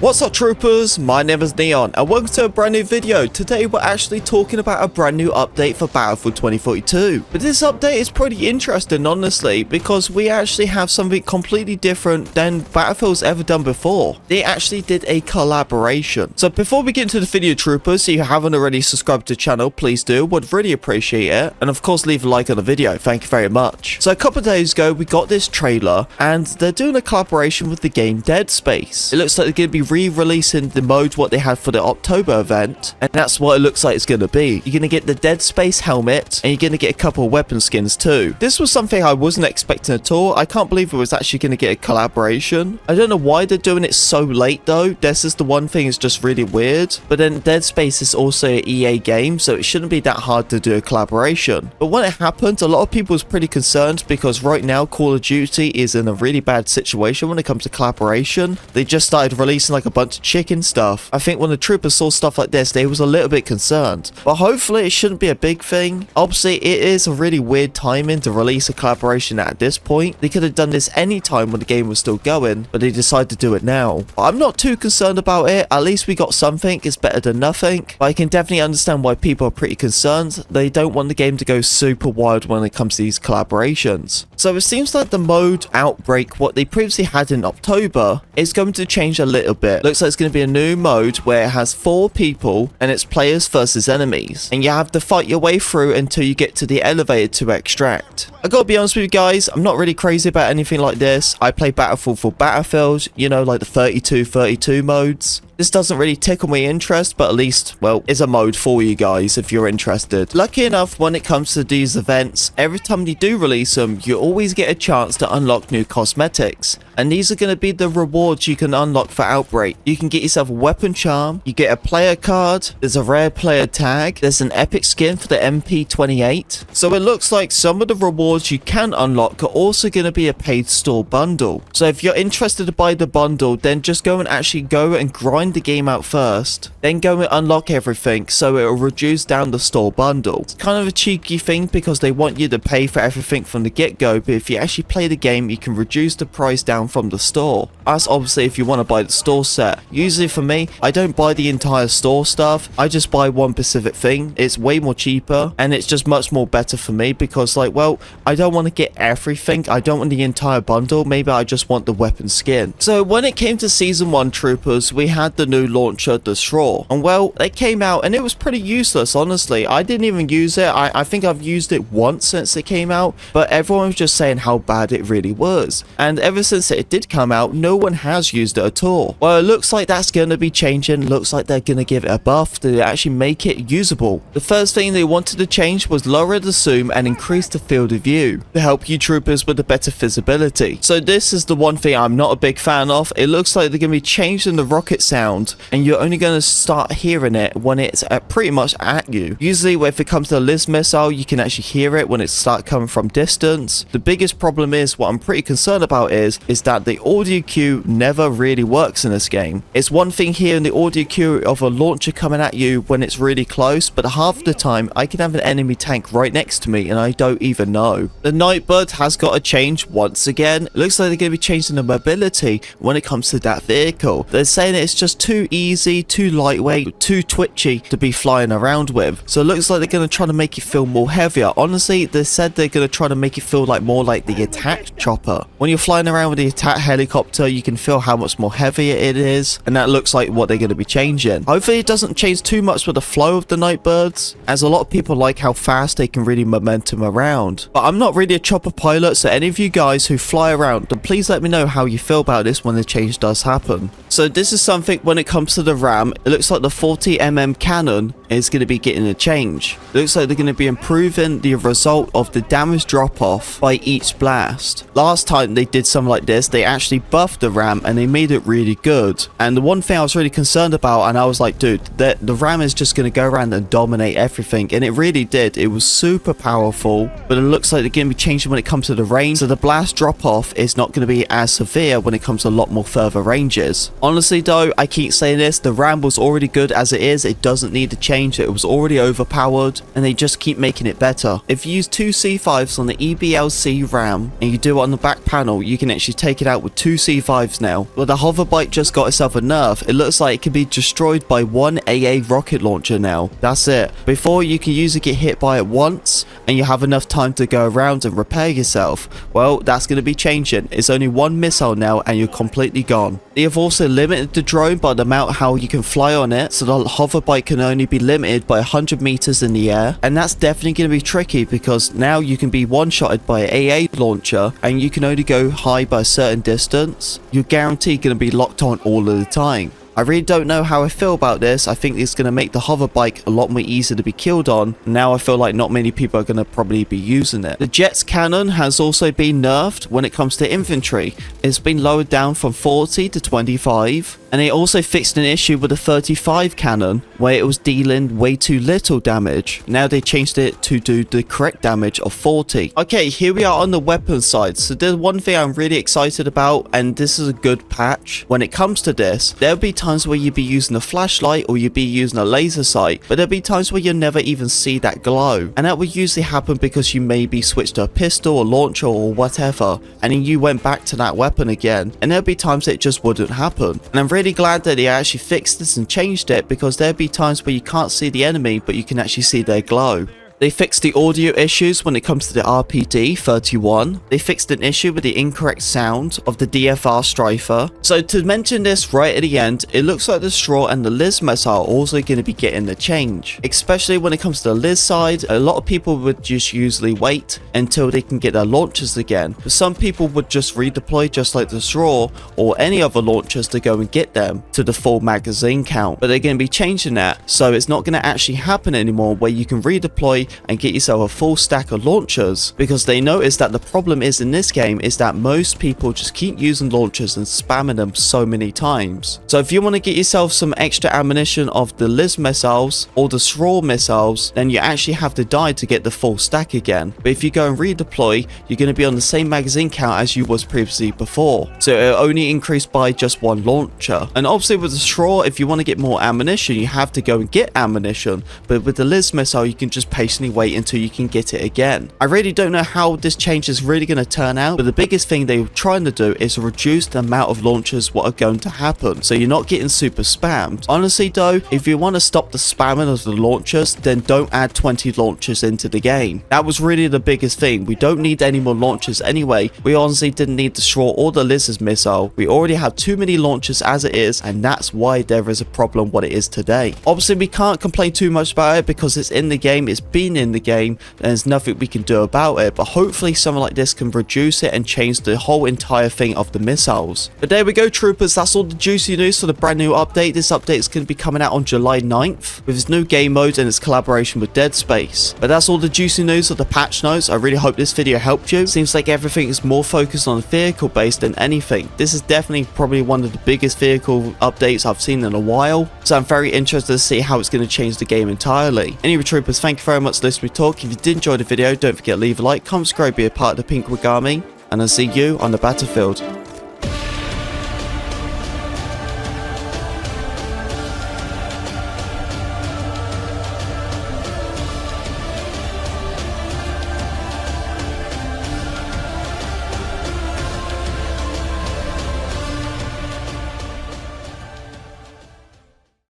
What's up troopers, my name is Neon and welcome to a brand new video. Today we're actually talking about a brand new update for Battlefield 2042. But this update is pretty interesting honestly, because we actually have something completely different than Battlefield's ever done before. They actually did a collaboration. So before we get into the video troopers, if you haven't already subscribed to the channel, please do, would really appreciate it. And of course leave a like on the video, thank you very much. So a couple of days ago we got this trailer and they're doing a collaboration with the game Dead Space. It looks like they're going to be re-releasing the mode what they had for the October event, and that's what it looks like it's going to be. You're going to get the Dead Space helmet and you're going to get a couple of weapon skins too. This was something I wasn't expecting at all. I can't believe it was actually going to get a collaboration. I don't know why they're doing it so late though. This is the one thing is just really weird, but then Dead Space is also an EA game, so it shouldn't be that hard to do a collaboration. But when it happened, a lot of people was pretty concerned because right now Call of Duty is in a really bad situation when it comes to collaboration. They just started releasing like a bunch of chicken stuff. I think when the troopers saw stuff like this, they was a little bit concerned, but hopefully it shouldn't be a big thing. Obviously it is a really weird timing to release a collaboration at this point. They could have done this anytime when the game was still going, but they decided to do it now. I'm not too concerned about it. At least we got something. It's better than nothing, but I can definitely understand why people are pretty concerned. They don't want the game to go super wild when it comes to these collaborations. So it seems like the mode Outbreak, what they previously had in October, is going to change a little bit. Looks like it's going to be a new mode where it has 4 people and it's players versus enemies, and you have to fight your way through until you get to the elevator to extract. I gotta be honest with you guys, I'm not really crazy about anything like this. I play Battlefield for Battlefield, you know, like the 32 modes. This doesn't really tickle my interest, but at least, well, it's a mode for you guys if you're interested. Lucky enough, when it comes to these events, every time you do release them, you always get a chance to unlock new cosmetics. And these are going to be the rewards you can unlock for Outbreak. You can get yourself a weapon charm, you get a player card, there's a rare player tag, there's an epic skin for the MP28. So it looks like some of the rewards you can unlock are also going to be a paid store bundle. So if you're interested to buy the bundle, then just go and grind the game out first, then go and unlock everything so it will reduce down the store bundle. It's kind of a cheeky thing because they want you to pay for everything from the get-go, but if you actually play the game, you can reduce the price down from the store. That's obviously if you want to buy the store set. Usually for me, I don't buy the entire store stuff, I just buy one specific thing. It's way more cheaper and it's just much more better for me because, like, well, I don't want to get everything. I don't want the entire bundle. Maybe I just want the weapon skin. So when it came to season 1 troopers, we had the new launcher, the Straw, and well, they came out and it was pretty useless honestly. I didn't even use it. I think I've used it once since it came out, but everyone was just saying how bad it really was, and ever since it did come out, no one has used it at all. Well, it looks like that's going to be changing. Looks like they're going to give it a buff to actually make it usable. The first thing they wanted to change was lower the zoom and increase the field of view to help you troopers with a better visibility. So this is the one thing I'm not a big fan of. It looks like they're going to be changing the rocket sound, and you're only going to start hearing it when it's pretty much at you. Usually if it comes to a Liz missile, you can actually hear it when it starts coming from distance. The biggest problem is, what I'm pretty concerned about is that the audio cue never really works in this game. It's one thing hearing the audio cue of a launcher coming at you when it's really close, but half the time I can have an enemy tank right next to me and I don't even know. The Nightbird has got to change once again. It looks like they're going to be changing the mobility when it comes to that vehicle. They're saying it's just too easy, too lightweight, too twitchy to be flying around with. So it looks like they're going to try to make it feel more heavier. Honestly, they said they're going to try to make it feel like more like the attack chopper. When you're flying around with the attack helicopter, you can feel how much more heavier it is, and that looks like what they're going to be changing. Hopefully it doesn't change too much with the flow of the Nightbirds, as a lot of people like how fast they can really momentum around. But I'm not really a chopper pilot, so any of you guys who fly around, then please let me know how you feel about this when the change does happen. So this is something when it comes to the RAM. It looks like the 40mm cannon is going to be getting a change. It looks like they're going to be improving the result of the damage drop off by each blast. Last time they did something like this, they actually buffed the RAM and they made it really good. And the one thing I was really concerned about, and I was like, dude, the RAM is just going to go around and dominate everything, and it really did. It was super powerful, but it looks like they're going to be changing when it comes to the range, so the blast drop off is not going to be as severe when it comes to a lot more further ranges. Honestly though, I keep saying this, the RAM was already good as it is. It doesn't need to change. changed it was already overpowered, and they just keep making it better. If you use 2 C5s on the EBLC RAM and you do it on the back panel, you can actually take it out with 2 C5s now. Well, the hoverbike just got itself a nerf. It looks like it can be destroyed by one AA rocket launcher now. That's it. Before, you can usually get hit by it once and you have enough time to go around and repair yourself. Well, that's going to be changing. It's only one missile now and you're completely gone. They have also limited the drone by the amount how you can fly on it, so the hoverbike can only be limited by 100 meters in the air, and that's definitely going to be tricky because now you can be one-shotted by an AA launcher and you can only go high by a certain distance. You're guaranteed going to be locked on all of the time. I really don't know how I feel about this. I think it's going to make the hoverbike a lot more easier to be killed on. Now I feel like not many people are going to probably be using it. The jet's cannon has also been nerfed when it comes to infantry. It's been lowered down from 40 to 25. And they also fixed an issue with the 35 cannon where it was dealing way too little damage. Now they changed it to do the correct damage of 40. Okay, here we are on the weapon side. So there's one thing I'm really excited about, and this is a good patch. When it comes to this, there'll be times where you'd be using a flashlight or you'd be using a laser sight, but there'll be times where you'll never even see that glow. And that would usually happen because you maybe switched to a pistol or launcher or whatever, and then you went back to that weapon again. And there'll be times that it just wouldn't happen. And I'm really glad that they actually fixed this and changed it, because there'll be times where you can't see the enemy but you can actually see their glow. They fixed the audio issues when it comes to the RPD-31. They fixed an issue with the incorrect sound of the DFR Strifer. So to mention this right at the end, it looks like the Straw and the Liz missile are also going to be getting the change. Especially when it comes to the Liz side, a lot of people would just usually wait until they can get their launchers again. But some people would just redeploy just like the Straw or any other launchers to go and get them to the full magazine count. But they're going to be changing that, so it's not going to actually happen anymore where you can redeploy and get yourself a full stack of launchers, because they noticed that the problem is in this game is that most people just keep using launchers and spamming them so many times. So if you want to get yourself some extra ammunition of the Liz missiles or the Straw missiles, then you actually have to die to get the full stack again. But if you go and redeploy, you're going to be on the same magazine count as you was previously before, so it'll only increase by just one launcher. And obviously with the Straw, if you want to get more ammunition, you have to go and get ammunition, but with the Liz missile you can just patiently wait until you can get it again. I really don't know how this change is really going to turn out, but the biggest thing they're trying to do is reduce the amount of launchers what are going to happen, so you're not getting super spammed. Honestly though, if you want to stop the spamming of the launchers, then don't add 20 launchers into the game. That was really the biggest thing. We don't need any more launchers anyway. We honestly didn't need the Straw or the Liz's missile. We already have too many launchers as it is, and that's why there is a problem what it is today. Obviously we can't complain too much about it because it's in the game, it's been in the game, and there's nothing we can do about it, but hopefully something like this can reduce it and change the whole entire thing of the missiles. But there we go, troopers, that's all the juicy news for the brand new update. This update is going to be coming out on July 9th with its new game mode and its collaboration with Dead Space. But that's all the juicy news of the patch notes. I really hope this video helped you. Seems like everything is more focused on vehicle based than anything. This is definitely probably one of the biggest vehicle updates I've seen in a while, so I'm very interested to see how it's going to change the game entirely. Anyway, troopers, thank you very much for listening to me talk. If you did enjoy the video, don't forget to leave a like, comment, subscribe, be a part of the Pink Wig Army, and I'll see you on the battlefield.